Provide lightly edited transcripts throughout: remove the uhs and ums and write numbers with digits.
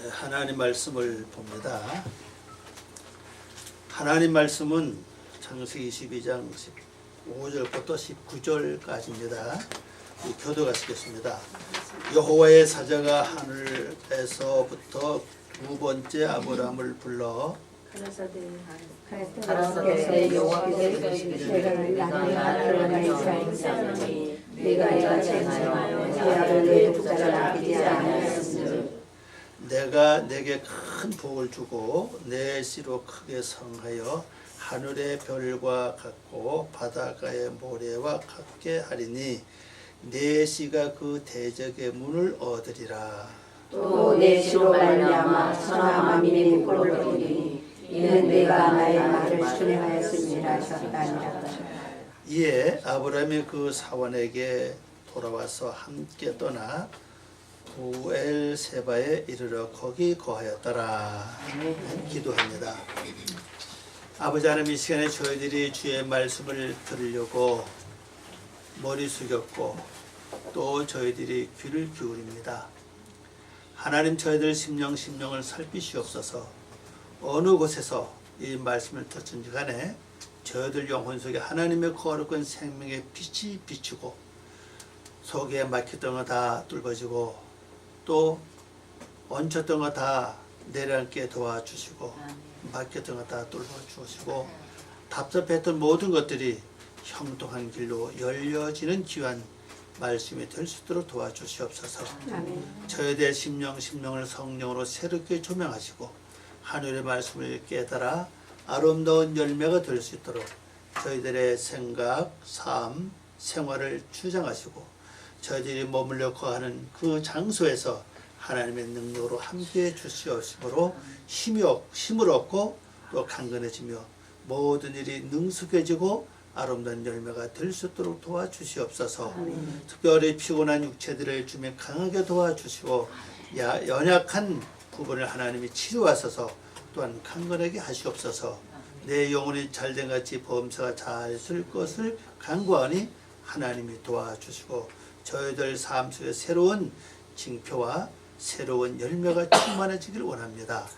하나님 말씀을 봅니다. 하나님 말씀은 창세기 22장 15절부터 19절까지입니다. 교도가 쓰겠습니다. 여호와의 사자가 하늘에서부터 두 번째 아브라함을 불러 가라사대 여호와께서 이르시기를 나를 인자하니 네가 쟁하여 네 아들 내 독자를 아끼지 아니하였으므로 내가 내게 큰 복을 주고 내 씨로 크게 성하여 하늘의 별과 같고 바닷가의 모래와 같게 하리니 내 씨가 그 대적의 문을 얻으리라. 또 내 씨로 말미암아 천하 만민의 복을 얻으리니 이는 내가 나의 말을 순행하였음이라 하셨다니라. 이에 아브라함이 그 사원에게 돌아와서 함께 떠나 부엘세바에 이르러 거기 거하였더라. 기도합니다. 아버지 하나님, 이 시간에 저희들이 주의 말씀을 들으려고 머리 숙였고 또 저희들이 귀를 기울입니다. 하나님, 저희들 심령을 살피시옵소서. 어느 곳에서 이 말씀을 듣든지 간에 저희들 영혼 속에 하나님의 거룩한 생명의 빛이 비추고 속에 막혔던 거 다 뚫어지고 또 얹혔던 거 다 내려앉게 도와주시고 막혔던 거 다 뚫어주시고 답답했던 모든 것들이 형통한 길로 열려지는 귀한 말씀이 될 수 있도록 도와주시옵소서. 저희들의 심령을 성령으로 새롭게 조명하시고 하늘의 말씀을 깨달아 아름다운 열매가 될 수 있도록 저희들의 생각, 삶, 생활을 주장하시고 저희들이 머물러 거하는 그 장소에서 하나님의 능력으로 함께해 주시옵으로 힘을 얻고 또 강건해지며 모든 일이 능숙해지고 아름다운 열매가 될 수 있도록 도와주시옵소서. 특별히 피곤한 육체들을 주며 강하게 도와주시고 연약한 부분을 하나님이 치료하셔서 또한 강건하게 하시옵소서. 내 영혼이 잘된 같이 범사가 잘 쓸 것을 간구하니 하나님이 도와주시고 저희들 삶 속에 새로운 징표와 새로운 열매가 충만해지길 원합니다.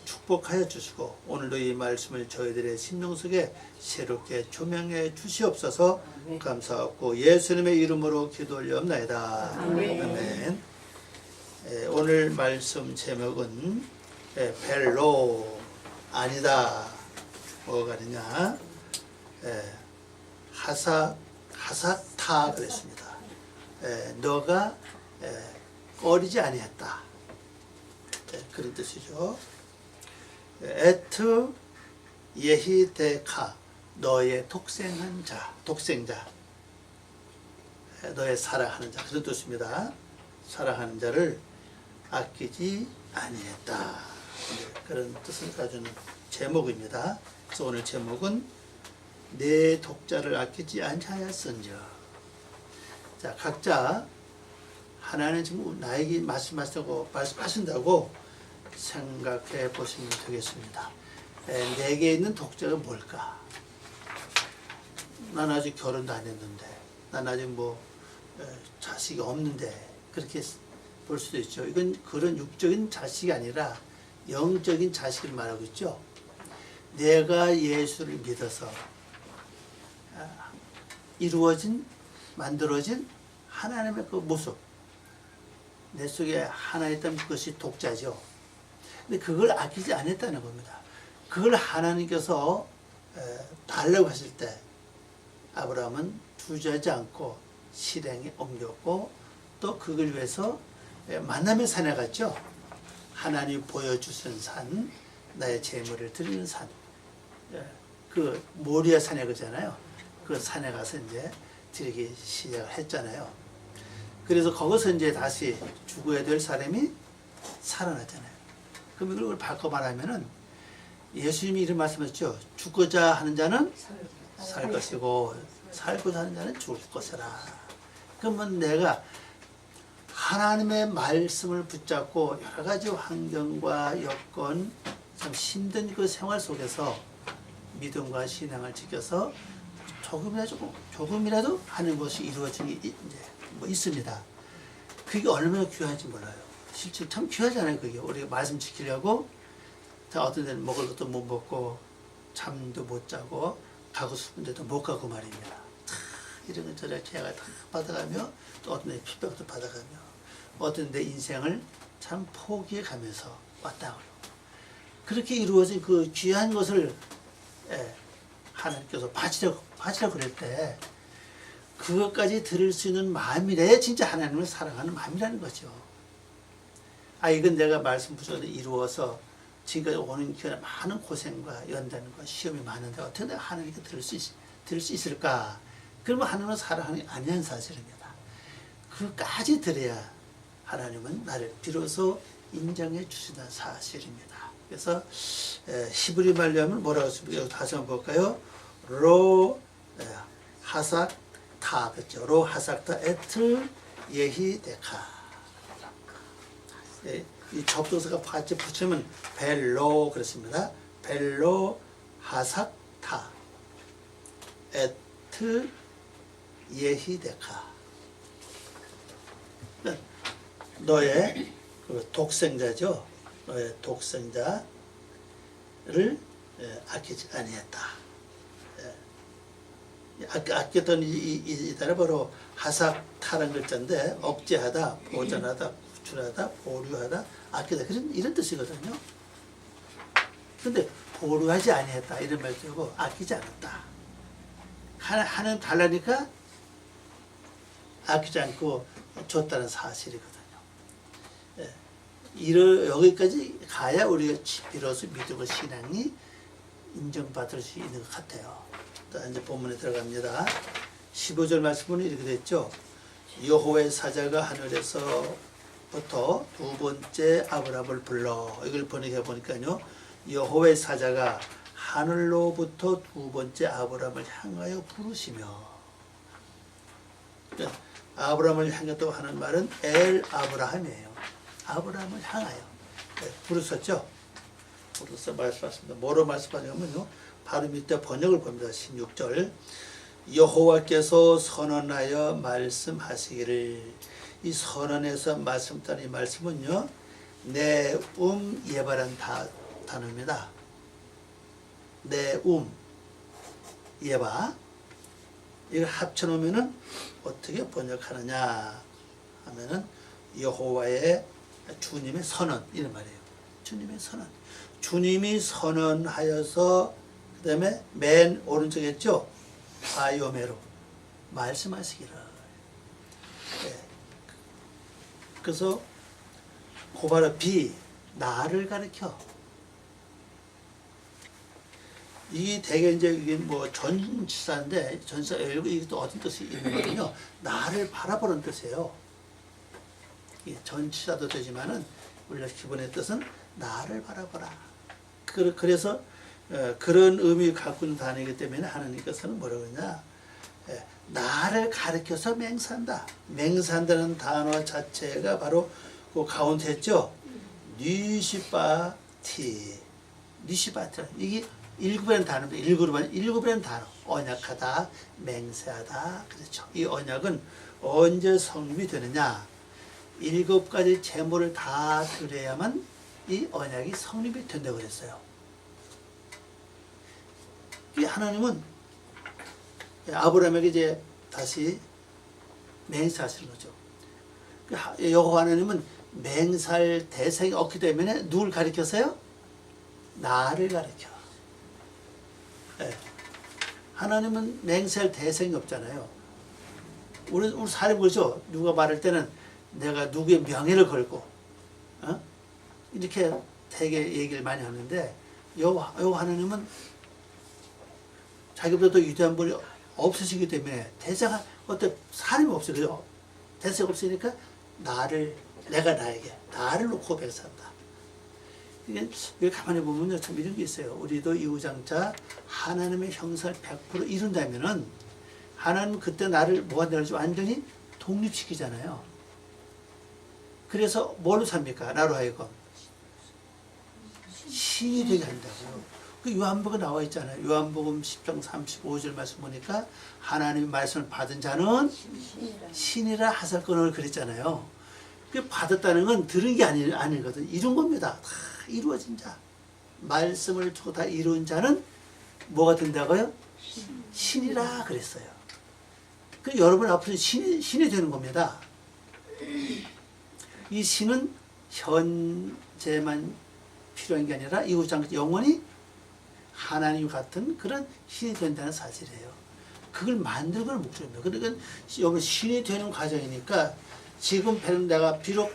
축복하여 주시고 오늘도 이 말씀을 저희들의 심령 속에 새롭게 조명해 주시옵소서. 감사하고 예수님의 이름으로 기도 올려옵나이다. 아멘. 오늘 말씀 제목은 벨로 아니다. 뭐가 되냐? 하사타 그랬습니다. 너가 꺼리지 아니했다. 그런 뜻이죠. 에트 예히데카 너의 독생자 너의 사랑하는 자 그런 뜻입니다. 사랑하는 자를 아끼지 아니했다. 그런 뜻을 가지는 제목입니다. 그래서 오늘 제목은 내 독자를 아끼지 아니하였은즉. 자, 각자 하나님 지금 나에게 말씀하신다고 생각해 보시면 되겠습니다. 내게 있는 독자가 뭘까? 난 아직 결혼도 안 했는데, 난 아직 자식이 없는데, 그렇게 볼 수도 있죠. 이건 그런 육적인 자식이 아니라 영적인 자식을 말하고 있죠. 내가 예수를 믿어서 만들어진 하나님의 그 모습, 내 속에 하나 있다면 그것이 독자죠. 근데 그걸 아끼지 않았다는 겁니다. 그걸 하나님께서 달라고 하실 때 아브라함은 주저하지 않고 실행에 옮겼고 또 그걸 위해서 만남의 산에 갔죠. 하나님이 보여주신 산, 나의 재물을 드리는 산, 그 모리아 산에 그잖아요. 그 산에 가서 이제 드리기 시작했잖아요. 그래서 거기서 이제 다시 죽어야 될 사람이 살아났잖아요. 그럼 이걸 바꿔 말하면은 예수님이 이런 말씀하셨죠. 죽고자 하는 자는 살 것이고 살고자 하는 자는 죽을 것이라. 그러면 내가 하나님의 말씀을 붙잡고 여러 가지 환경과 여건, 참 힘든 그 생활 속에서 믿음과 신앙을 지켜서 조금이라도 하는 것이 이루어진 게 이제 있습니다. 그게 얼마나 귀한지 몰라요. 실제 참 귀하잖아요. 그게 우리가 말씀 지키려고 자, 어떤 데는 먹을 것도 못 먹고 잠도 못 자고 가고 싶은 데도 못 가고 말입니다. 참 이런 건 저런 계약을 다 받아가며 또 어떤 데 핍박도 받아가며 어떤 데 인생을 참 포기해 가면서 왔다 그러고 그렇게 이루어진 그 귀한 것을 하나님께서 바치려 그럴 때 그것까지 들을 수 있는 마음이래 진짜 하나님을 사랑하는 마음이라는 거죠. 아 이건 내가 말씀 부족에 이루어서 지금까지 오는 기간에 많은 고생과 연단과 시험이 많은데 어떻게 내가 하나님께 들을 수 있을까? 그러면 하나님을 사랑하는 게 아니라는 사실입니다. 그까지 들어야 하나님은 나를 비로소 인정해 주신다는 사실입니다. 그래서 히브리 말로 하면 뭐라고 했습니까? 다시 한번 볼까요? 로 하삭 타 그렇죠. 로 하삭 타 에틀 예히 데카. 이 접동사가 같이 붙이면 벨로 그렇습니다. 벨로 하삭 타 에틀 예히 데카. 너의 그 독생자죠. 너의 독생자를 아끼지 아니했다. 아꼈던 이 단어 바로 하삭타라는 글자인데 억제하다, 보전하다, 구출하다, 보류하다, 아끼다 이런 뜻이거든요. 그런데 보류하지 아니했다 이런 말이고 아끼지 않았다. 하나님 달라니까 아끼지 않고 줬다는 사실이거든요. 여기까지 가야 우리가 비로소 믿음의 신앙이 인정받을 수 있는 것 같아요. 이제 본문에 들어갑니다. 15절 말씀은 이렇게 됐죠. 여호와의 사자가 하늘에서부터 두 번째 아브라함을 불러. 이걸 번역해 보니까요. 여호와의 사자가 하늘로부터 두 번째 아브라함을 향하여 부르시며. 아브라함을 향했다고 하는 말은 엘 아브라함이에요. 아브라함을 향하여 부르셨죠. 부르셔 말씀하십니다. 뭐로 말씀하냐면요. 바로 밑에 번역을 봅니다. 16절 여호와께서 선언하여 말씀하시기를. 이 선언에서 말씀하는 이 말씀은요. 예바란 단어입니다. 예바 이걸 합쳐놓으면은 어떻게 번역하느냐 하면은 여호와의 주님의 선언 이런 말이에요. 주님의 선언. 주님이 선언하여서 그 다음에 맨 오른쪽에 있죠. 바이오메로 말씀하시기를. 그래서 고바라 나를 가리켜. 이 대개 이제 뭐 전치사인데 전치사 이게 또 어떤 뜻이 있느냐면요. 나를 바라보는 뜻이에요. 전치사도 되지만은 우리가 기본의 뜻은 나를 바라보라. 그래서 그런 의미 갖고 있는 단어이기 때문에 하나님께서는 뭐라고 하냐? 나를 가르쳐서 맹세한다. 맹세한다는 단어 자체가 바로 그 가운데 했죠. 니시바티. 이게 일곱이라는 단어입니다. 일곱이라는 단어. 언약하다, 맹세하다. 그렇죠. 이 언약은 언제 성립이 되느냐? 7가지 제물을 다 드려야만 이 언약이 성립이 된다고 그랬어요. 이 하나님은 아브라함에게 이제 다시 맹세하시는 거죠. 여호와 하나님은 맹세할 대상이 없기 때문에 누굴 가리켰어요? 나를 가리켜. 하나님은 맹세할 대상이 없잖아요. 우리 사람 그렇죠. 누가 말할 때는 내가 누구의 명예를 걸고 이렇게 되게 얘기를 많이 하는데 여호와 하나님은 자기보다 더 위대한 분이 없으시기 때문에 대상 어떤 사람이 없어요. 그죠? 대상이 없으니까 내가 나를 놓고 맹세한다. 이게 가만히 보면요, 참 이런 게 있어요. 우리도 이우장차 하나님의 형상을 100% 이룬다면은 하나님은 그때 나를 뭐가 되는지 완전히 독립시키잖아요. 그래서 뭘로 삽니까? 나로 하여금 신이 되게 한다고요. 그 요한복음에 나와 있잖아요. 요한복음 10장 35절 말씀 보니까 하나님의 말씀을 받은 자는 신이라 하사건을 그랬잖아요. 그 받았다는 건 들은 게 아니거든. 이룬 겁니다. 다 이루어진 자. 말씀을 두고 다 이룬 자는 뭐가 된다고요? 신이라 그랬어요. 그 여러분 앞으로 신이 되는 겁니다. 이 신은 현재만 필요한 게 아니라 이후장 영원히 하나님 같은 그런 신이 된다는 사실이에요. 그걸 만드는 걸 목적입니다. 그러니까 여러분 신이 되는 과정이니까 지금 내가 비록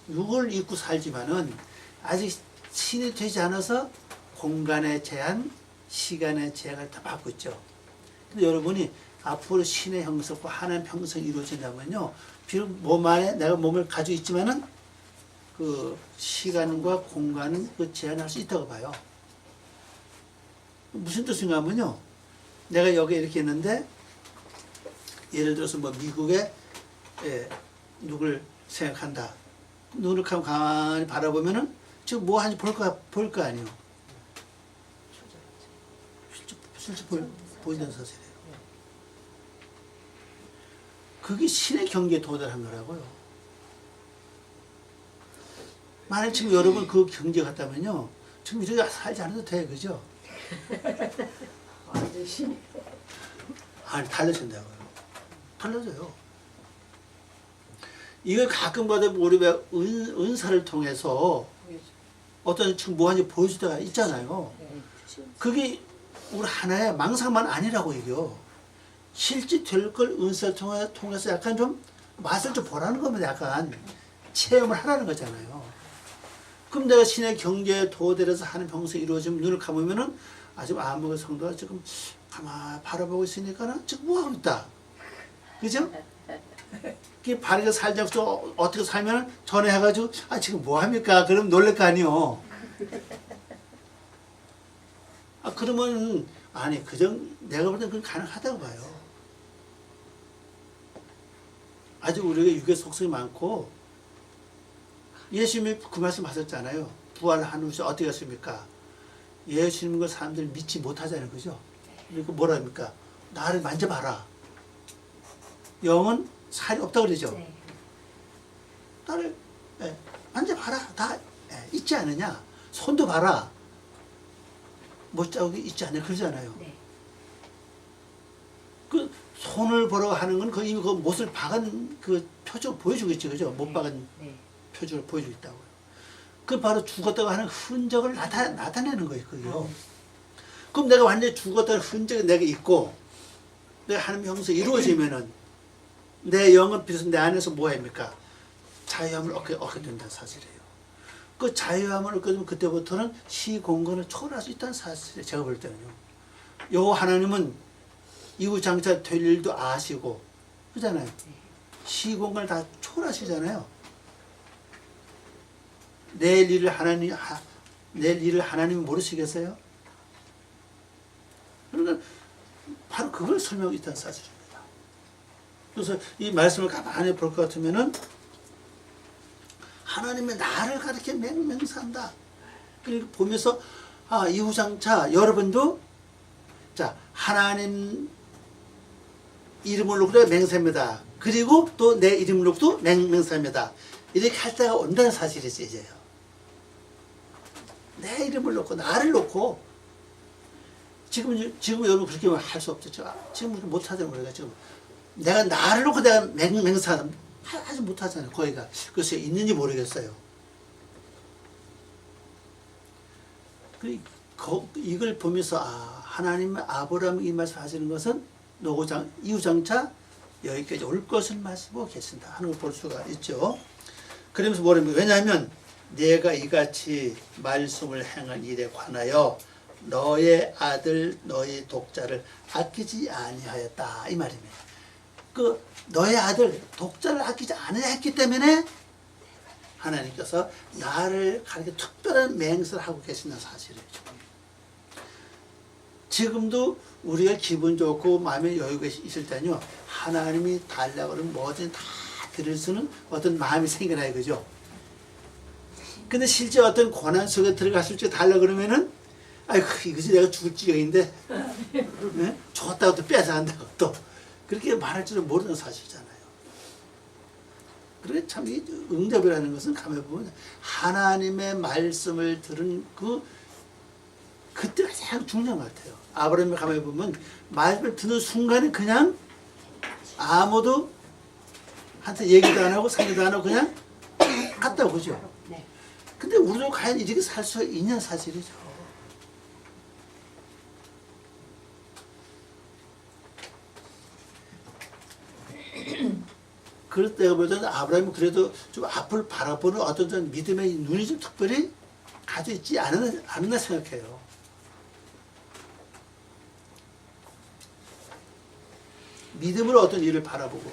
육을 입고 살지만은 아직 신이 되지 않아서 공간의 제한, 시간의 제약을 다 받고 있죠. 근데 여러분이 앞으로 신의 형상과 하나님의 형성이 이루어진다면요, 비록 몸 안에 내가 몸을 가지고 있지만은 그 시간과 공간은 그 제한할 수 있다고 봐요. 무슨 뜻인가 하면요, 내가 여기 이렇게 있는데 예를 들어서 뭐 미국에 누굴 생각한다. 눈을 가만히 바라보면은 지금 뭐 하는지 볼 거 아니에요. 실제 보인다는 사실이에요. 그게 신의 경계에 도달한 거라고요. 만약 지금 여러분 그 경계 같다면요, 지금 이렇게 살지 않아도 돼, 그죠? 완전 신이. 아니, 달라진다고요. 달라져요. 이걸 가끔가다 우리가 은사를 통해서 어떤 지금 뭐 하는지 보여줄 때가 있잖아요. 그게 우리 하나의 망상만 아니라고 얘기해요. 실제 될 걸 은사를 통해서 약간 좀 맛을 좀 보라는 겁니다. 약간 체험을 하라는 거잖아요. 그럼 내가 신의 경계에 도달해서 하는 평생 이루어지면 눈을 감으면은 아주 아무개 성도가 지금 가만히 바라보고 있으니까는 지금 뭐 하고 있다. 그죠? 그 바르게 살자고 어떻게 살면 전화해가지고 아 지금 뭐 합니까? 그럼 놀랄 거 아니요. 아 그러면 아니 내가 볼 땐 그건 가능하다고 봐요. 아주 우리가 육의 속성이 많고 예수님이 그 말씀 하셨잖아요. 부활한 후에 어떻게 했습니까? 예수님과 사람들이 믿지 못하잖아요. 그죠? 그리고 뭐라 합니까? 나를 만져봐라. 영은 살이 없다고 그러죠? 네. 나를 만져봐라. 다 있지 않느냐? 손도 봐라. 못자국이 있지 않냐? 그러잖아요. 네. 그 손을 보러 하는 건 이미 그 못을 박은 그 표적을 보여주겠죠. 그죠? 못 박은 네. 표적을 보여주고 있다고요. 그 바로 죽었다고 하는 흔적을 나타내는 거예요. 그게요. 그럼 내가 완전히 죽었다는 흔적이 내가 있고 내가 하나님의 형상이 이루어지면은 내 영은 비로소 내 안에서 뭐 합니까? 자유함을 얻게 된다는 사실이에요. 그 자유함을 얻게 되면 그때부터는 시공간을 초월할 수 있다는 사실이에요. 제가 볼 때는요. 요 하나님은 이후장차 될 일도 아시고 그러잖아요. 시공간을 다 초월하시잖아요. 내일 일을 하나님이 모르시겠어요? 그러니까 바로 그걸 설명하고 있다는 사실입니다. 그래서 이 말씀을 가만히 볼 것 같으면은 하나님의 나를 가르쳐 맹맹산다. 그리고 보면서 이후장차 여러분도 자 하나님 이름을 놓고 맹세입니다. 그리고 또 내 이름을 놓고도 맹세입니다. 이렇게 할 때가 온다는 사실이죠. 이제요. 내 이름을 놓고 나를 놓고 지금 여러분 그렇게 할 수 없죠. 지금 못 하잖아요. 우리가 지금 내가 나를 놓고 내가 맹세하는 하지 못하잖아요. 거기가 그래서 있는지 모르겠어요. 이걸 보면서 하나님 아브라함이 이 말씀 하시는 것은 이후장차 여기까지 올 것을 말씀하고 계신다 하는 걸 볼 수가 있죠. 그러면서 뭐랍니까? 왜냐하면 내가 이같이 말씀을 행한 일에 관하여 너의 아들 너의 독자를 아끼지 아니하였다 이 말입니다. 그 너의 아들 독자를 아끼지 않으려 했기 때문에 하나님께서 나를 가르쳐 특별한 맹세를 하고 계신다는 사실이에요. 지금도 우리가 기분 좋고 마음에 여유가 있을 때는요 하나님이 달라고 하면 뭐든 다 드릴 수는 어떤 마음이 생겨나요. 그죠? 근데 실제 어떤 고난 속에 들어갔을 때 달라고 그러면은 아이고 이것이 내가 죽을 지경인데 네? 줬다고 또 뺏어간다고 또 그렇게 말할 줄은 모르는 사실이잖아요. 그래 참 이 응답이라는 것은 가만히 보면 하나님의 말씀을 들은 그때가 가장 중요한 것 같아요. 아브라함이 가만히 보면 말씀을 듣는 순간에 그냥 아무도 한테 얘기도 안 하고 상의도 안 하고 그냥 갔다 오죠. 네. 근데 우리도 과연 이렇게 살 수 있냐 사실이죠. 그럴 때가 보면 아브라함이 그래도 좀 앞을 바라보는 어떤 좀 믿음의 눈이 좀 특별히 가지고 있지 않았나 생각해요. 믿음으로 어떤 일을 바라보고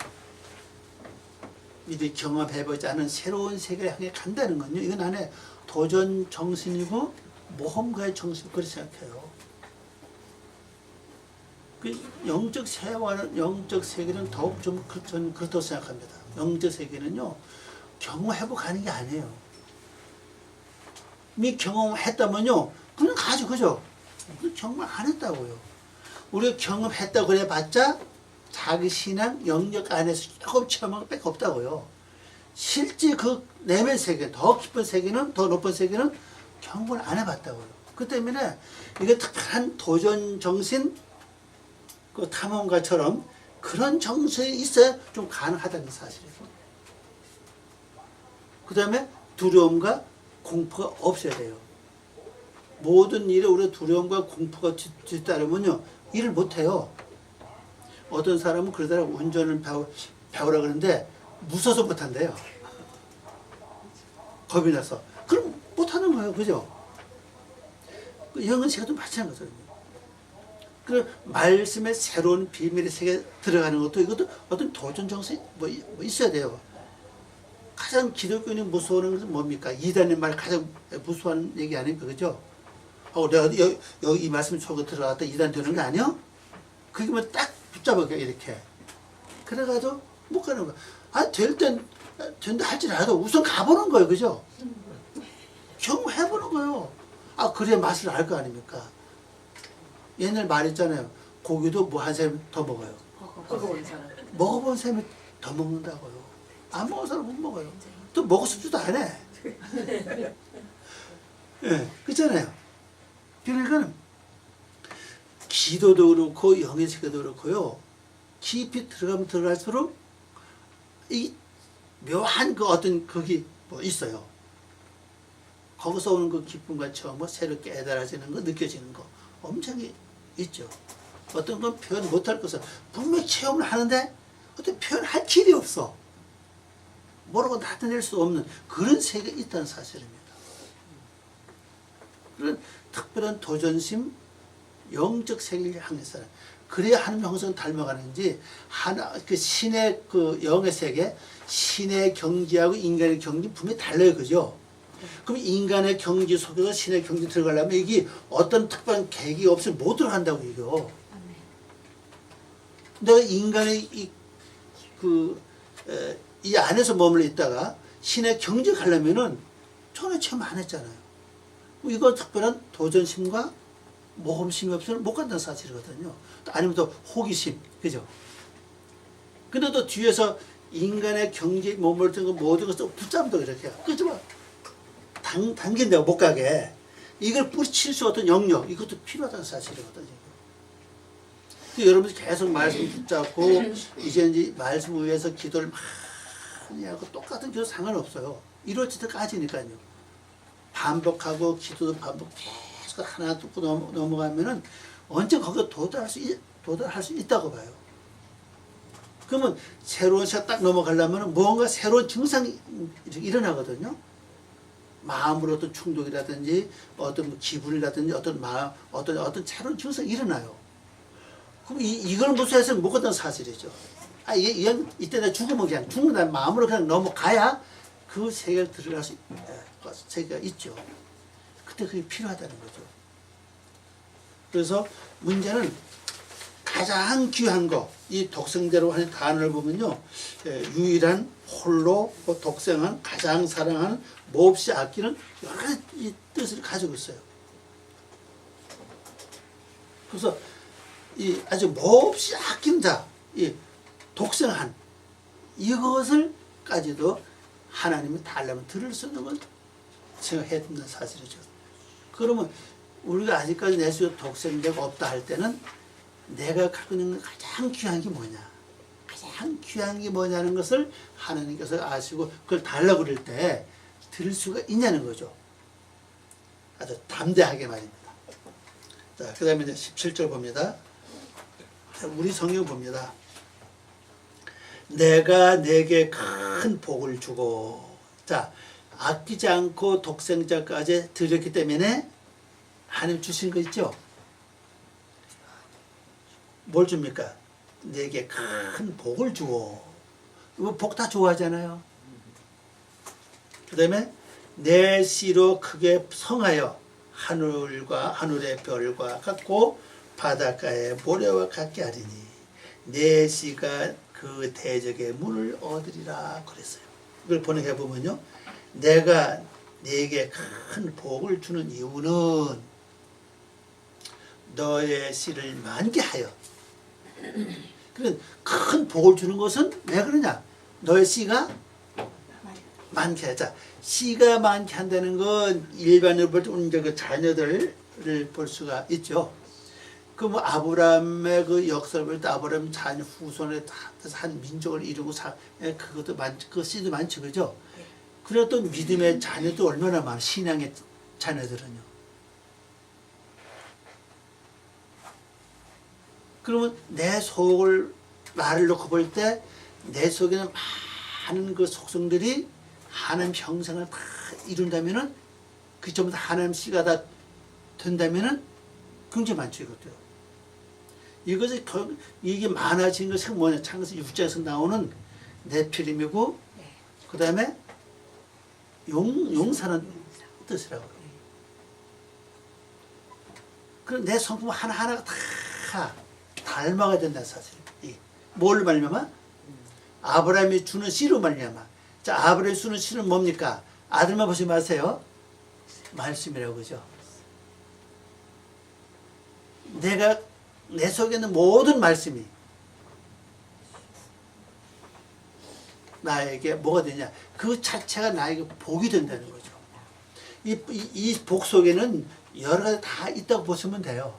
미리 경험해보지 않은 새로운 세계를 향해 간다는 건요. 이건 하나의 도전 정신이고 모험가의 정신, 그렇게 생각해요. 그 영적 세계는 더욱 좀 저는 그렇다고 생각합니다. 영적 세계는요, 경험해보고 가는 게 아니에요. 이미 경험했다면요, 그냥 가죠, 그죠? 경험 안 했다고요. 우리가 경험했다고 그래 봤자 자기 신앙 영역 안에서 조금 체험한 것밖에 없다고요. 실제 그 내면 세계, 더 깊은 세계는, 더 높은 세계는 경험을 안 해봤다고요. 그 때문에 이게 특별한 도전 정신, 그 탐험가처럼 그런 정신이 있어야 좀 가능하다는 사실이에요. 그 다음에 두려움과 공포가 없어야 돼요. 모든 일에 우리가 두려움과 공포가 뒤따르면요, 일을 못해요. 어떤 사람은 그러더라고, 운전을 배우라 그러는데 무서워서 못한대요. 겁이 나서. 그럼 못하는 거예요. 그죠? 영은 세계도 마찬가지거든요. 그 말씀의 새로운 비밀의 세계에 들어가는 것도 이것도 어떤 도전 정신이 뭐 있어야 돼요. 가장 기독교인이 무서워하는 것은 뭡니까? 이단의 말 가장 무서워하는 얘기 아닙니까? 그죠? 내가 여기 이 말씀 속에 들어갔다 이단 되는 거 아니야? 그게 뭐 딱 붙잡아요, 이렇게. 그래가지고 못 가는 거야. 될 땐 된다 할지라도 우선 가보는 거예요, 그죠? 경험해보는 거예요. 그래야 맛을 알 거 아닙니까? 옛날 말 있잖아요. 고기도 뭐 한 사람이 더 먹어요. 먹어본 사람. 먹어본 사람이 더 먹는다고요. 안 먹은 사람 못 먹어요. 또 먹고 싶지도 안 해. 예, 그렇잖아요. 그러니까 기도도 그렇고 영의 세계도 그렇고요. 깊이 들어가면 들어갈수록 이 묘한 그 어떤 그게 뭐 있어요. 거기서 오는 그 기쁨과 처음 새로 깨달아지는 거, 느껴지는 거 엄청 있죠. 어떤 건 표현 못할 것은 분명히 체험을 하는데 어떤 표현할 길이 없어. 뭐라고 나타낼 수 없는 그런 세계가 있다는 사실입니다. 그런 특별한 도전심, 영적 세계를 향해서는 그래야 하나님 형성 닮아가는지 그 신의 그 영의 세계, 신의 경지하고 인간의 경지 분명히 달라요, 그죠? 그럼 인간의 경지 속에서 신의 경지 들어가려면 이게 어떤 특별한 계기 없이 못 들어간다고 이거. 내가 인간의 이 안에서 머물러 있다가 신의 경지 가려면은 전혀 체험 안 했잖아요. 이거 특별한 도전심과 모험심이 없으면 못 간다는 사실이거든요. 아니면 또 호기심, 그죠? 근데 또 뒤에서 인간의 경지에 머물던 거 모든 것을 붙잡는다고 이렇게 해요. 그죠? 당긴다고 못 가게. 이걸 뿌리칠 수 어떤 영역, 이것도 필요하다는 사실이거든요. 여러분이 계속 말씀 붙잡고, 이제 말씀 위에서 기도를 많이 하고, 똑같은 기도 상관없어요. 이루어질 때까지니까요. 반복하고, 기도도 반복 계속 하나 뚫고 넘어가면은, 언제 거기에 도달할 수 있다고 봐요. 그러면 새로운 시간 딱 넘어가려면 뭔가 새로운 증상이 일어나거든요. 마음으로 어떤 충동이라든지 어떤 기분이라든지 어떤 새로운 증상이 일어나요. 그럼 이걸 무시해서 못 간다는 사실이죠. 이때 나 죽으면 그냥 죽는다는 마음으로 그냥 넘어가야 그 세계를 들어갈 수 세계가 있죠. 그때 그게 필요하다는 거죠. 그래서 문제는 가장 귀한 거, 이 독생자로 하는 단어를 보면요, 유일한, 홀로, 독생한, 가장 사랑하는, 몹시 아끼는 여러 가지 뜻을 가지고 있어요. 그래서 이 아주 몹시 아낀 자, 이 독생한 이것을 까지도 하나님이 달라면 들을 수 있는 걸 생각했던 사실이죠. 그러면 우리가 아직까지 내 속에 독생자가 없다 할 때는 내가 갖고 있는 가장 귀한 게 뭐냐, 가장 귀한 게 뭐냐는 것을 하나님께서 아시고 그걸 달라고 그럴 때 들을 수가 있냐는 거죠. 아주 담대하게 말입니다. 자, 그 다음에 이제 17절 봅니다. 자, 우리 성경 봅니다. 내가 내게 큰 복을 주고, 자, 아끼지 않고 독생자까지 드렸기 때문에 하나님 주신 거 있죠? 뭘 줍니까? 내게 큰 복을 주고. 이거 복 다 좋아하잖아요. 그 다음에 내 씨로 크게 성하여 하늘의 별과 같고 바닷가의 모래와 같게 하리니 내 씨가 그 대적의 문을 얻으리라 그랬어요. 이걸 번역해 보면요, 내가 네게 큰 복을 주는 이유는 너의 씨를 많게 하여. 그런 큰 복을 주는 것은 왜 그러냐? 너의 씨가 많게 하자. 씨가 많게 한다는 건 일반으로 볼 때 이제 그 자녀들을 볼 수가 있죠. 그 뭐 아브라함의 그 역사를 볼 때 아브라함 자녀 후손에 한 민족을 이루고 그것도 그 씨도 많죠, 그죠? 그리고 또 믿음의 자녀도 얼마나 많아, 신앙의 자녀들은요. 그러면 내 속을 나를 놓고 볼 때 내 속에는 많은 그 속성들이 하나님 형상을 다 이룬다면은 그 전부 다 하나님 씨가 다 된다면은 굉장히 많죠, 이것도요. 이것이 이게 많아진 것이 뭐냐? 창세기 6장에서 나오는 네피림이고, 그 다음에 용사는 뜻이라고요. 그럼 내 성품 하나하나가 다 닮아가 된다는 사실. 뭘 말미암아? 아브라함이 주는 씨로 말미암아. 자, 아브라함이 주는 씨는 뭡니까? 아들만 보지 마세요. 말씀이라고 그죠. 내가 내 속에 있는 모든 말씀이 나에게 뭐가 되냐? 그 자체가 나에게 복이 된다는 거죠. 이 복 속에는 여러 가지 다 있다고 보시면 돼요.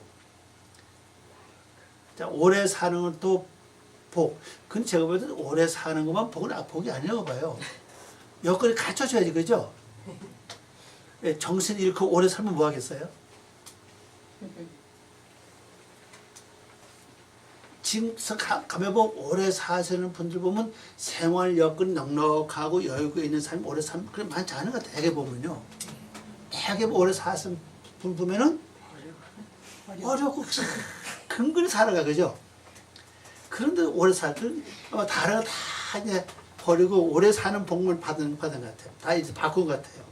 자, 오래 사는 건 또 복. 근데 제가 볼 때는 오래 사는 것만 복이 아니라고 봐요. 여건이 갖춰줘야지, 그죠? 정신 잃고 오래 살면 뭐 하겠어요? 지금 가면 보면 오래 사시는 분들 보면 생활 여건 넉넉하고 여유가 있는 사람이 오래 살면 그래 많지 않은 것 같아요. 대개 보면요. 대개 오래 사시는 분 보면은 어렵고 근근히 살아가, 그죠? 그런데 오래 살들 다른 거 다 이제 버리고 오래 사는 복만 받은 것 같아요. 다 이제 바꾼 것 같아요.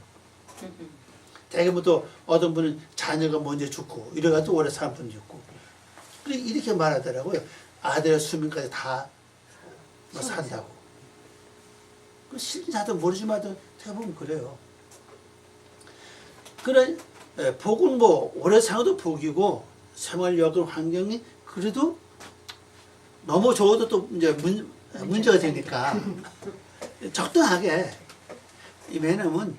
대개 뭐 또 어떤 분은 자녀가 먼저 죽고 이래가지고 오래 사는 분이 있고. 이렇게 말하더라고요. 아들의 수명까지 다 뭐 산다고. 그 신자도 모르지만 대부분 그래요. 그래, 복은 뭐 오래 사도 복이고 생활 여건 환경이 그래도 너무 좋아도 또 이제 문제가 되니까 적당하게. 왜냐면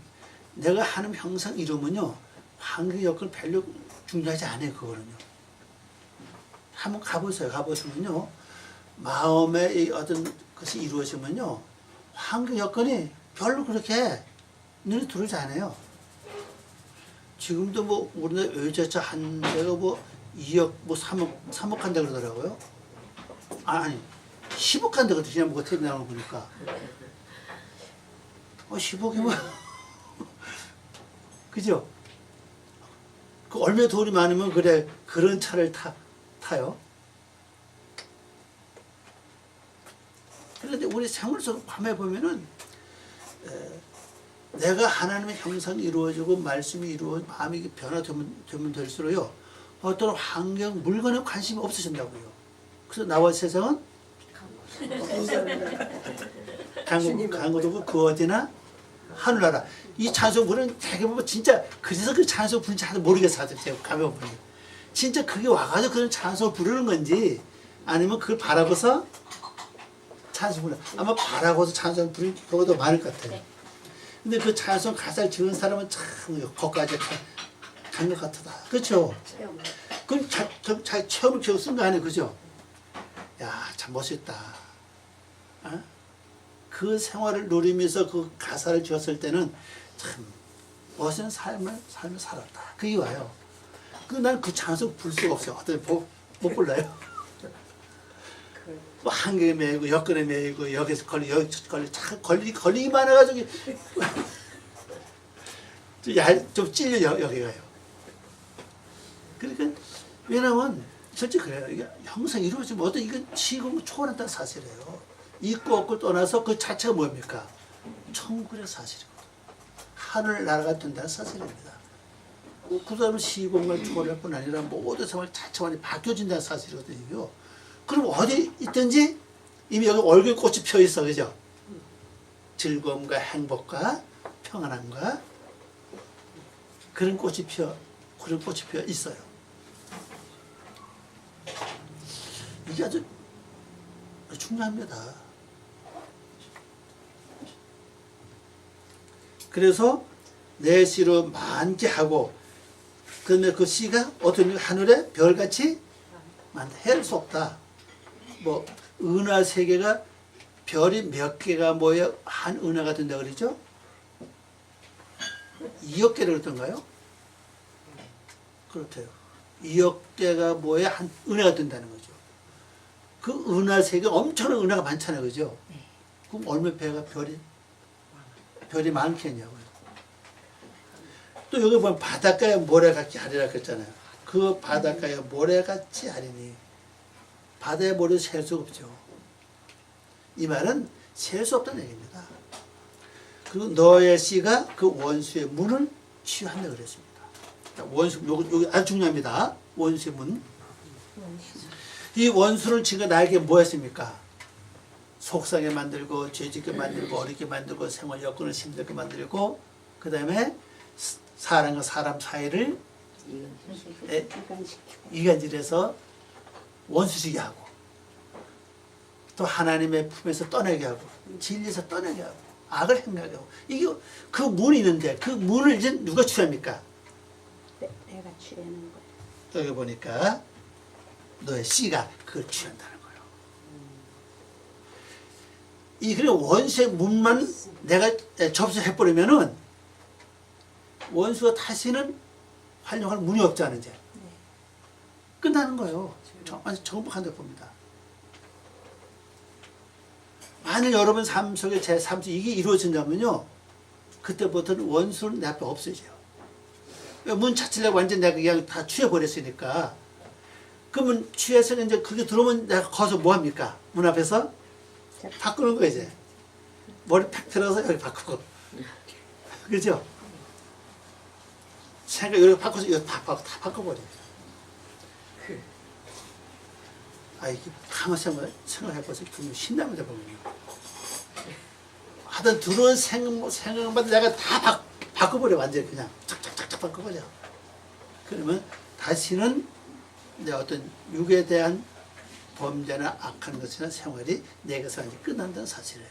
내가 하는 형상 이루면요 환경 여건 별로 중요하지 않아요. 그거는요. 한번 가보세요. 가보시면요 마음의 이 어떤 것이 이루어지면요 환경 여건이 별로 그렇게 눈에 들어오지 않아요. 지금도 뭐 우리나라 외제차 한 대가 뭐 2억 뭐 3억 한다 그러더라고요. 아니 10억 한다 그러더라고요. 그냥 뭐가 TV 나오는 거 보니까 10억이면 그죠? 그 얼마나 돈이 많으면 그래 그런 차를 타요. 그런데 우리 생활 속 밤에 보면은 내가 하나님의 형상이 이루어지고 말씀이 이루어지고 마음이 변화되면 될수록요 어떤 환경 물건에 관심이 없어진다고요. 그래서 나와 세상은 강구도 그 어디나 하늘나라. 이 찬송 부르는 되게 보면 진짜 그래서 그 찬송 부르는지 하나도 모르겠어요. 제가 가면 보면 진짜 그게 와가지고 그런 찬송을 부르는 건지 아니면 그걸 바라보서 찬송 부르 아마 바라고서 찬송 부르는 경우도 많을 것 같아요. 네. 근데 그 찬송 가사를 지은 사람은 참 거기까지 간 것 같다. 그렇죠? 체험. 그건 자기 체험을 겨우 쓴 거 아니에요, 그죠? 야, 참 멋있다. 어? 그 생활을 누리면서 그 가사를 지었을 때는 참 멋있는 삶을 살았다. 그게 와요. 난 그 찬송 부를 수가 없어요. 어떻게 못 불러요? 뭐 한경에 매이고 여건에 매이고 여기서 걸리기만 해가지고 좀 찔려 여기가요. 그러니까 왜냐면 솔직히 그래요. 이게 항상 이루어지면 어떤 이건 지금 초월한다는 사실이에요. 있고 없고 떠나서 그 자체가 뭡니까? 천국의 사실이거든요. 하늘나라가 된다는 사실입니다. 그 다음에 시공간 초월할 뿐 아니라 모든 생활 자체가 바뀌어진다는 사실이거든요. 그럼 어디 있든지 이미 여기 얼굴 꽃이 펴 있어, 그죠? 즐거움과 행복과 평안함과 그런 꽃이 펴 있어요. 이게 아주 중요합니다. 그래서 내 시로 만개하고 그다음에 그 시가 어떤 하늘에 별같이 헬 수 없다. 뭐 은하 세 개가 별이 몇 개가 모여 한 은하가 된다 그러죠? 2억 개를 그랬던가요? 그렇대요. 2억 개가 모여 한 은하가 된다는 거죠. 그 은하 세 개 엄청난 은하가 많잖아요, 그죠? 그럼 얼마 배가 별이 많겠냐고요. 또 여기 보면 바닷가에 모래같이 하리라 그랬잖아요. 그 바닷가에 모래같이 하리니 바다에 모래 셀 수 없죠. 이 말은 셀 수 없다는 얘기입니다. 그리고 너의 씨가 그 원수의 문을 취한다 그랬습니다. 원수, 요거 아주 중요합니다. 원수의 문. 이 원수를 지가 나에게 뭐 했습니까? 속상해 만들고, 죄짓게 만들고, 어렵게 만들고, 생활 여건을 힘들게 만들고, 그 다음에 사람과 사람 사이를 이간질해서 원수지게 하고, 또 하나님의 품에서 떠나게 하고, 진리에서 떠나게 하고, 악을 행하게 하고, 이게 그 문이 있는데 그 문을 이제 누가 취합니까? 내가 취하는 거야. 여기 보니까 너의 씨가 그걸 취한다는 거예요. 이 그래 원수의 문만 내가 접수해버리면은 원수가 다시는 활용할 문이 없잖아요. 이제 끝나는 거예요. 완전 정복한다 봅니다. 만일 여러분 삶 속에 제 삶 속에 이게 이루어진다면요, 그때부터는 원수는 내 앞에 없어져요. 문 자체를 완전 내가 그냥 다 취해버렸으니까. 그러면 취해서 이제 그게 들어오면 내가 거기서 뭐 합니까? 문 앞에서 바꾸는 거예요, 이제. 머리 팍 들어서 여기 바꾸고. 그죠? 생각 여기 바꿔서 이거 다 바꿔버려요. 아, 이게 가만히 생각해보세요. 그러면 신납니다, 보면요. 하여튼 들어온 생각마다 내가 다 바꿔버려, 완전히 그냥. 착착착착 바꿔버려. 그러면 다시는 내 어떤 육에 대한 범죄나 악한 것이나 생활이 내게서 이제 끝난다는 사실이에요.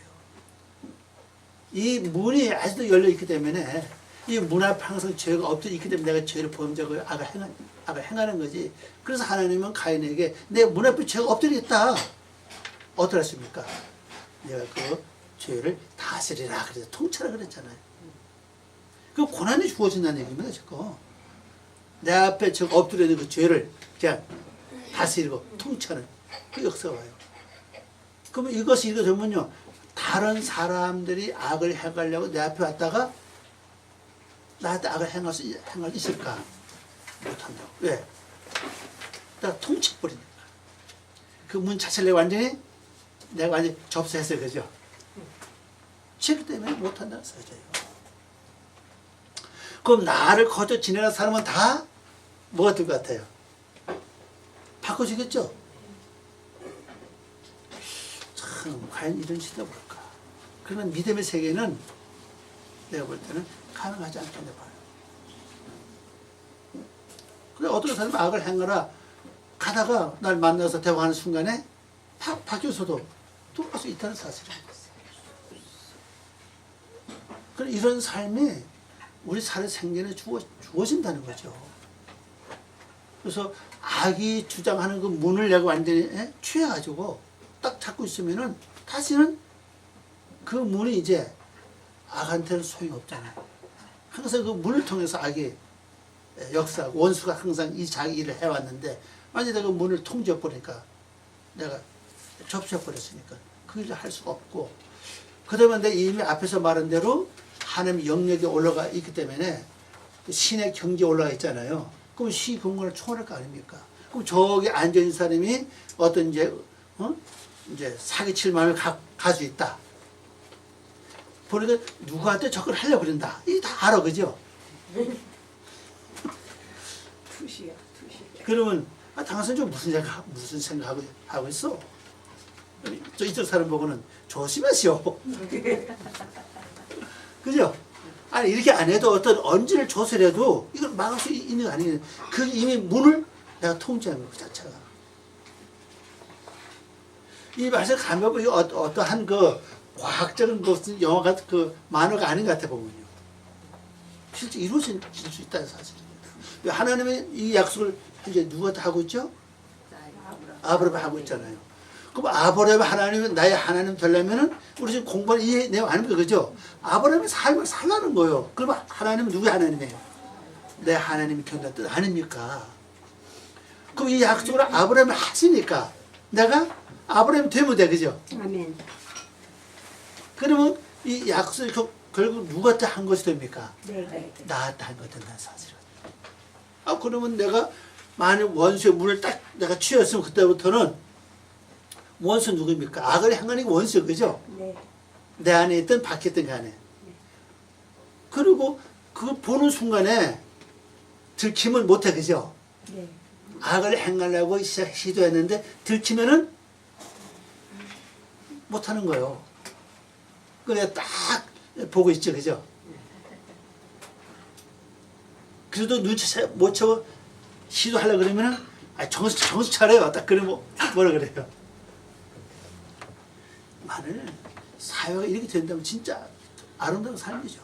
이 문이 아직도 열려있기 때문에 이 문 앞에 항상 죄가 엎드려 있기 때문에 내가 죄를 범죄하고 악을 행하는 거지. 그래서 하나님은 가인에게 내 문 앞에 죄가 엎드려 있다. 어떻게 했습니까? 내가 그 죄를 다스리라 그래서 통치라 그랬잖아요. 그 고난이 주어진다는 얘기입니다, 지금. 내 앞에 저 엎드려 있는 그 죄를 그냥 다스리고 통치하는 그 역사가 와요. 그러면 이것이 이거 되면요, 다른 사람들이 악을 행하려고 내 앞에 왔다가 나한테 악을 행할 수 있을까? 못한다고. 왜? 내가 통치해버리니까. 그 문 자체를 내가 완전히 접수했어요, 그죠? 그렇기 때문에 못한다는 사실이에요. 그럼 나를 거저 지내는 사람은 다 뭐가 될 것 같아요? 바꿔주겠죠? 참, 과연 이런 시대가 뭘까? 그러나 믿음의 세계는 내가 볼 때는 가능하지 않겠네 봐요. 그래, 어떤 사람이 악을 행하라 가다가 날 만나서 대화하는 순간에 바뀌어서도 돌아갈 수 있다는 사실입니다. 그럼 이런 삶이 우리 살의 생전에 주어진다는 거죠. 그래서 악이 주장하는 그 문을 내가 완전히 취해가지고 딱 잡고 있으면은 다시는 그 문이 이제 악한테는 소용이 없잖아요. 항상 그 문을 통해서 악이 역사하고 원수가 항상 이 자기 일을 해왔는데 만약에 내가 그 문을 통제해버리니까 내가 접수해버렸으니까 그 일을 할 수가 없고 그다음에 내가 이미 앞에서 말한 대로 하나님 영역에 올라가 있기 때문에 신의 경지에 올라가 있잖아요. 그럼 시 공간을 초월할 거 아닙니까? 그럼 저기 앉아있는 사람이 어떤 이제 사기칠 마음을 가지고 있다. 보니까 누구한테 접근을 하려고 그런다. 이게 다 알아, 그죠? 투시야. 그러면 당신 좀 무슨 생각하고 있어? 저 이쪽 사람 보고는 조심하시오. 그죠? 아니 이렇게 안 해도 어떤 언지를 조절해도 이걸 막을 수 있는 거 아니에요. 그 이미 문을 내가 통제하는 것 자체가. 이 말씀 가면 어떠한 그 과학적인 것은 영화가 그 만화가 아닌 것 같아 보면요. 실제 이루어질 수 있다는 사실입니다. 하나님의 이 약속을 현재 누구한테 하고 있죠? 아브라함 하고 있잖아요. 그럼 아브라함 하나님이 나의 하나님 되려면은 우리 지금 공부하는 이 내용 아닙니까? 그죠? 아브라함의 삶을 살라는 거예요. 그럼 하나님은 누구의 하나님이에요? 내 하나님이 된다는 뜻 아닙니까? 그럼 이 약속을 아브라함이 하시니까 내가 아브라함이 되면 돼. 그죠? 아멘. 그러면 이 약속이 결국 누구한테 한 것이 됩니까? 네. 나한테 한 것이 된다는 사실이에요. 그러면 내가 만약 원수의 문을 딱 내가 취했으면 그때부터는 원수 누구입니까? 악을 행하는 게 원수, 그죠? 네. 내 안에 있든 밖에 있든 간에. 그리고 그걸 보는 순간에 들키면 못해, 그죠? 네. 악을 행하려고 시도했는데 들키면은 못하는 거예요. 그래 딱 보고 있죠, 그죠? 그래도 눈치 못 채고 시도하려고 그러면은 정신 차려요. 딱 그러면 뭐라 그래요? 만일 사회가 이렇게 된다면 진짜 아름다운 삶이죠.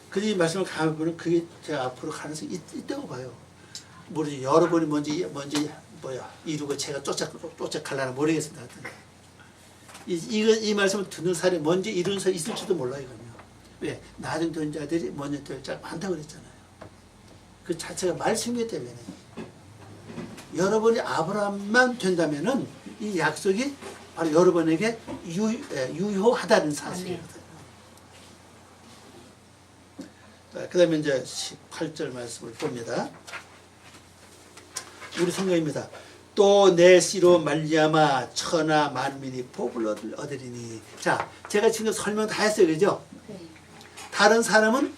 그 말씀을 가면 그게 제가 앞으로 가능성이 있다고 봐요. 모르지 여러분이 뭔지 이루고 제가 쫓아가려나 모르겠습니다. 이 말씀을 듣는 사람이 뭔지 이루는 사람이 있을지도 몰라요. 이거는요. 왜? 낮은 된 자들이 먼저 될 자가 많다고 그랬잖아요. 그 자체가 말씀이기 때문에 여러분이 아브라함만 된다면은 이 약속이 바로 여러분에게 유효하다는 사실이거든요. 그 다음에 이제 18절 말씀을 봅니다. 우리 성경입니다. 또 내 씨로 말미암아 천하 만민이 복을 얻으리니. 자, 제가 지금 설명 다 했어요, 그죠? 네. 다른 사람은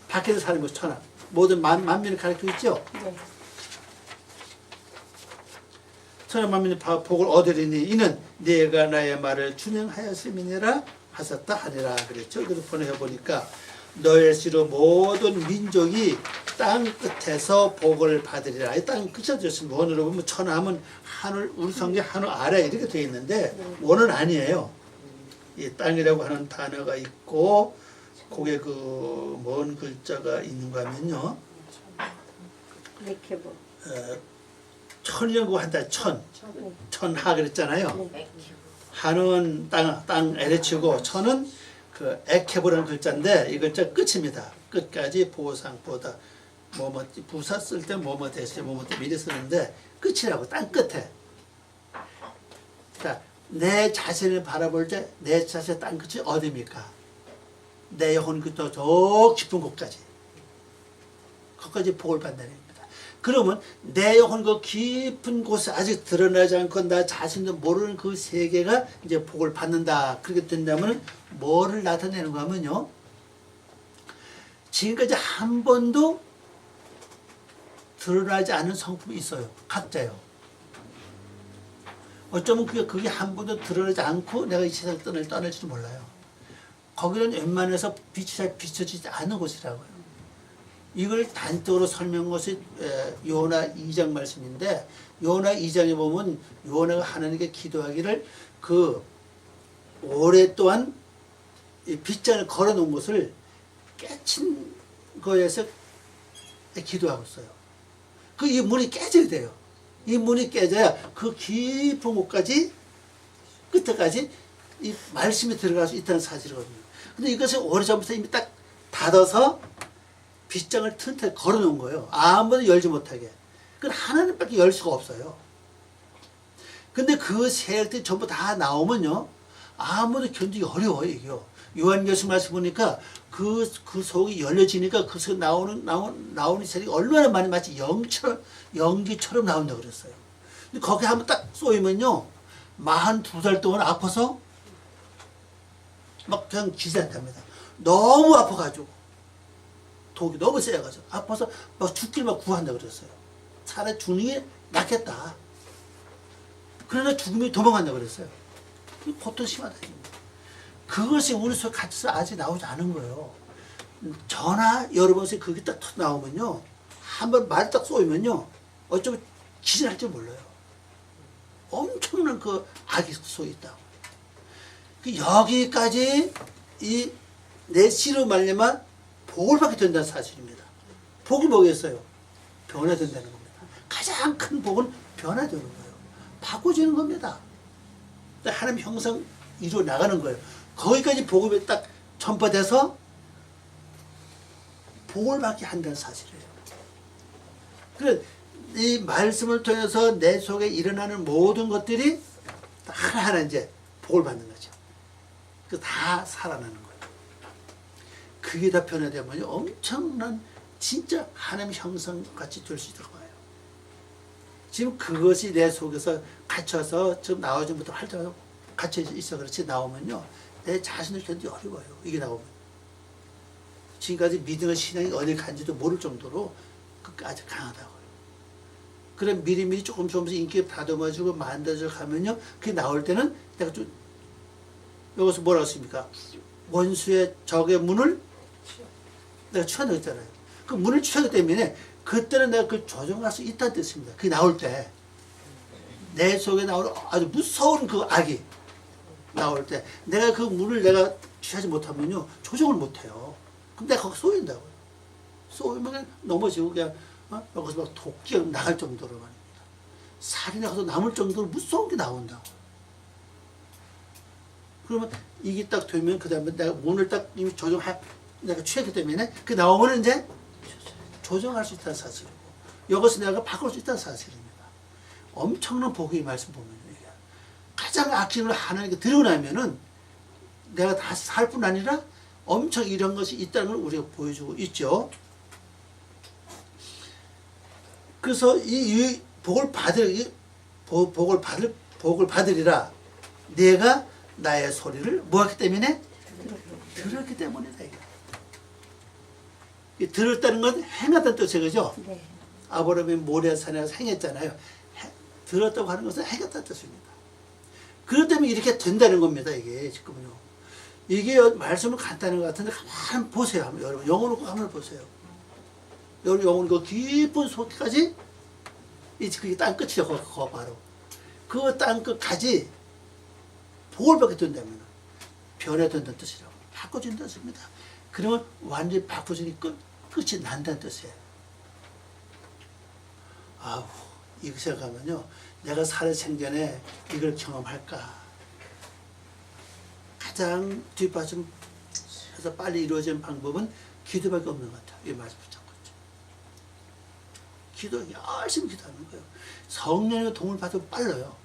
밖에 있는 사람이 천하 모든 만민을 가리키고 있죠. 네. 천하 만민이 복을 얻으리니 이는 내가 나의 말을 준행하였음이니라 하셨다 하니라 그랬죠. 그래서 번역해 보니까 너의 씨로 모든 민족이 땅 끝에서 복을 받으리라. 이 땅 끝에 줬습니다. 원어로 보면 천하면 하늘, 우리 성경 하늘 아래 이렇게 되어 있는데 원어는 아니에요. 이 땅이라고 하는 단어가 있고 거기에 그 뭔 글자가 있는가 하면요. 레케보. 천이라고 한다. 천하 그랬잖아요. 네. 하는 땅 에레치고 천은 그 에케보라는 글자인데 이 글자 끝입니다. 끝까지 보상보다 뭐뭐 부사 쓸 때 뭐뭐 대신 뭐뭐 때 미리 쓰는데 끝이라고 땅 끝에. 자, 내 자신을 바라볼 때 내 자신의 땅 끝이 어디입니까? 내 영혼 끝도 저 깊은 곳까지. 거기까지 복을 받는다는 겁니다. 그러면 내 영혼 그 깊은 곳에 아직 드러나지 않고 나 자신도 모르는 그 세계가 이제 복을 받는다. 그렇게 된다면 뭐를 나타내는가 하면요. 지금까지 한 번도 드러나지 않은 성품이 있어요. 각자요. 어쩌면 그게 한 번도 드러나지 않고 내가 이 세상을 떠날지도 몰라요. 거기는 웬만해서 빛이 잘 비춰지지 않는 곳이라고요. 이걸 단적으로 설명한 것이 요나 2장 말씀인데 요나 2장에 보면 요나가 하나님께 기도하기를 그 오랫동안 이 빗장을 걸어놓은 것을 깨친 거에서 기도하고 있어요. 그 이 문이 깨져야 돼요. 이 문이 깨져야 그 깊은 곳까지 끝에까지 이 말씀이 들어갈 수 있다는 사실이거든요. 근데 이것을 오래전부터 이미 딱 닫아서 빗장을 튼튼히 걸어놓은 거예요. 아무도 열지 못하게. 그건 하나님밖에 열 수가 없어요. 근데 그 세력들이 전부 다 나오면요, 아무도 견디기 어려워요, 이게요. 요한계시록 말씀 보니까 그 속이 열려지니까 그 속에 나오는 세력이 얼마나 많이 마치 연기처럼 나온다고 그랬어요. 근데 거기 한번 딱 쏘이면요, 42살 동안 아파서 막 그냥 기절한답니다. 너무 아파가지고. 독이 너무 세가지고. 아파서 막 죽길 막 구한다고 그랬어요. 차라리 죽는 게 낫겠다. 그러나 죽음이 도망간다고 그랬어요. 고통 심하다. 그것이 우리 속에 갇혀서 아직 나오지 않은 거예요. 전화 여러 번씩 그게 딱 나오면요, 한번 말이 딱 쏘이면요, 어쩌면 기절할지 몰라요. 엄청난 그 악이 속에 있다고. 여기까지 이 내 씨로 말미암아 복을 받게 된다는 사실입니다. 복이 뭐겠어요? 변화된다는 겁니다. 가장 큰 복은 변화되는 거예요. 바꿔지는 겁니다. 하나님 형상 이루어 나가는 거예요. 거기까지 복음이 딱 전파돼서 복을 받게 한다는 사실이에요. 그래, 이 말씀을 통해서 내 속에 일어나는 모든 것들이 하나하나 이제 복을 받는 거죠. 그 다 살아나는 거예요. 그게 다 변화되면 엄청난 진짜 하나님 형상같이 될 수 있을 거예요. 지금 그것이 내 속에서 갇혀서 지금 나오지 전부터 활짝 갇혀 있어 그렇지 나오면요, 내 자신을 견디기 어려워요. 이게 나오면. 지금까지 믿음의 신앙이 어디 간지도 모를 정도로 아주 강하다고요. 그래 미리미리 조금씩 인기에 다듬어지고 만들어져 가면요, 그게 나올 때는 내가 좀 여기서 뭐라고 했습니까? 원수의 적의 문을 내가 취한다고 했잖아요. 그 문을 취하기 때문에 그때는 내가 그걸 조정할 수 있다는 뜻입니다. 그게 나올 때. 내 속에 나오는 아주 무서운 그 악이 나올 때 내가 그 문을 내가 취하지 못하면요, 조정을 못해요. 그럼 내가 거기 쏘인다고요. 쏘이면 그냥 넘어지고 그냥 여기서 막 도끼가 나갈 정도로 말입니다. 살이 나가서 남을 정도로 무서운 게 나온다고. 그러면 이게 딱 되면 그 다음에 내가 문을 딱 이미 내가 취했기 때문에 그 나오면 이제 조정할 수 있다는 사실이고 여기서 내가 바꿀 수 있다는 사실입니다. 엄청난 복의 말씀 보면 이게 가장 악한 걸 하나님께 드리고 나면은 내가 다 살 뿐 아니라 엄청 이런 것이 있다는 걸 우리가 보여주고 있죠. 그래서 이 복을 받으리라. 내가 나의 소리를 뭐했기 때문에? 들었기 때문이다. 이게 들었다는 건 행하다는 뜻이에요. 그죠? 네. 아브라함이 모리아산에 가서 행했잖아요. 들었다고 하는 것은 행했다는 뜻입니다. 그렇기 때문에 이렇게 된다는 겁니다. 이게 지금은요. 이게 말씀은 간단한 것 같은데 가만 보세요. 한번 여러분 영혼을 꼭 한번 보세요. 여러분 영혼 그 깊은 속까지 그게 땅 끝이죠. 그거 바로 그 땅 끝까지 복을 받게 된다면 변화된다는 뜻이라고 바꿔준다는 뜻입니다. 그러면 완전히 바꿔주니 끝이 난다는 뜻이에요. 아우 이거 생각하면요, 내가 살아생전에 이걸 경험할까? 가장 뒷받침해서 빨리 이루어지는 방법은 기도밖에 없는 것 같아요. 이 말씀 붙잡고 있죠. 기도 열심히 기도하는 거예요. 성령의 도움을 받으면 빨라요.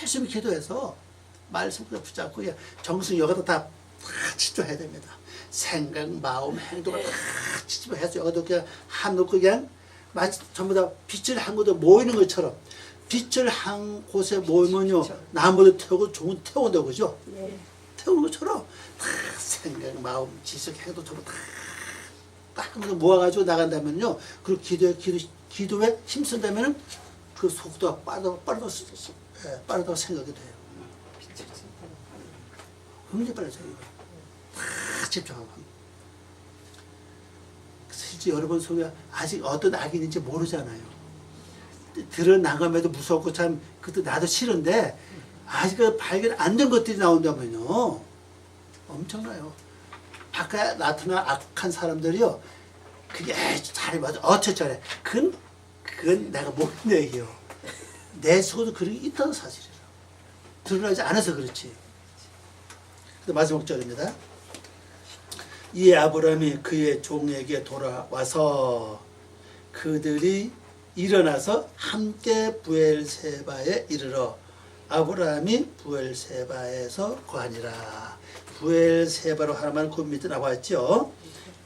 열심히 기도해서 말씀 붙잡고 정성 여기다 다 집중해야 됩니다. 생각, 마음, 행동을 다 집중해서 여기다 그냥 한놓고 그냥 마치 전부 다 빛을 한 곳에 모이는 것처럼 빛을 한 곳에 모이면요, 나무도 태우고 종은 태운다고 그죠? 네. 태우는 것처럼 다 생각, 마음, 지식, 행동 전부 딱 하면서 모아가지고 나간다면요, 그리고 기도에 힘쓴다면은 그 속도가 빠르다고 생각이 돼요. 굉장히 빨라져요. 다 집중하고. 그래서 실제 여러분 속에 아직 어떤 악인인지 모르잖아요. 드러나감에도 무섭고 참 그것도 나도 싫은데 아직 발견 안 된 것들이 나온다면요 엄청나요. 바깥에 나타난 악한 사람들이요 그게 잘해 맞아 어쩌저래 그건 내가 모르는 얘기요. 내 속에도 그런 게 있다는 사실이라 드러나지 않아서 그렇지. 마지막 절입니다. 이 아브라함이 그의 종에게 돌아와서 그들이 일어나서 함께 부엘세바에 이르러 아브라함이 부엘세바에서 거하니라. 부엘세바로 하나만 그 밑에 나와 있죠.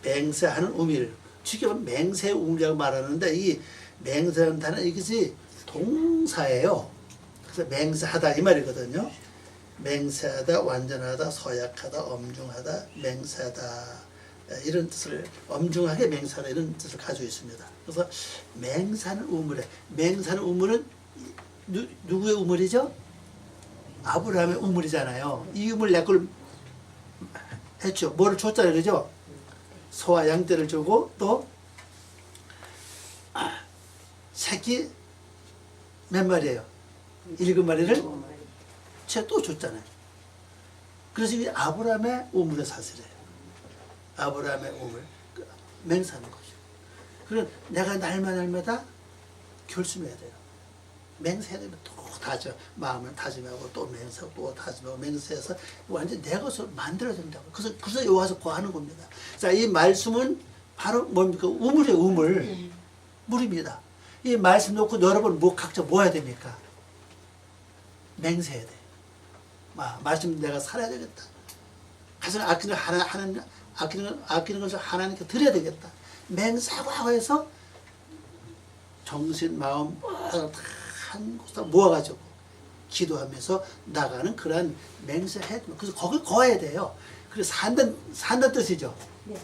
맹세하는 우밀. 쉽게 말하면 맹세 우밀이라고 말하는데 이 맹세하는 단어는 이것이 동사예요. 그래서 맹세하다 이 말이거든요. 맹세하다, 완전하다, 서약하다, 엄중하다, 맹세하다 이런 뜻을 엄중하게 맹세하다 이런 뜻을 가지고 있습니다. 그래서 맹세하는 우물에 맹세하는 우물은 누구의 우물이죠? 아브라함의 우물이잖아요. 이 우물 내 걸 했죠. 뭐를 줬잖아요, 그죠? 소와 양떼를 주고 또 새끼 몇 마리예요? 7마리를 제가 또 줬잖아요. 그래서 이게 아브라함의 우물의 사슬이에요. 아브라함의 우물. 맹세하는 거죠. 그럼 내가 날마다 결심해야 돼요. 맹세해야 되면 또 다져. 마음을 다짐하고 또 맹세하고 또 다짐하고 맹세해서 완전 내 것을 만들어야 된다고. 그래서 여기 와서 구하는 겁니다. 자, 이 말씀은 바로 뭡니까? 우물이에요, 우물. 물입니다. 이 말씀 놓고 여러분 각자 뭐 해야 됩니까? 맹세해야 돼. 말씀 내가 살아야 되겠다. 가서 아끼는 것을 하나님께 드려야 되겠다. 맹세하고 해서 정신, 마음 한 곳에 모아가지고 기도하면서 나가는 그런 맹세해. 그래서 거기 거해야 돼요. 그래서 산다는 뜻이죠. 네.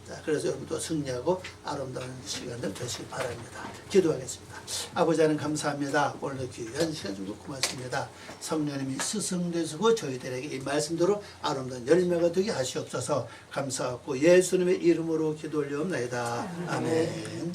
자, 그래서 여러분도 승리하고 아름다운 시간들 되시길 바랍니다. 기도하겠습니다. 아버지 하나님 감사합니다. 오늘도 귀한 시간 주고 고맙습니다. 성령님이 스승되시고 저희들에게 이 말씀대로 아름다운 열매가 되게 하시옵소서. 감사하고 예수님의 이름으로 기도 올려옵나이다. 아멘.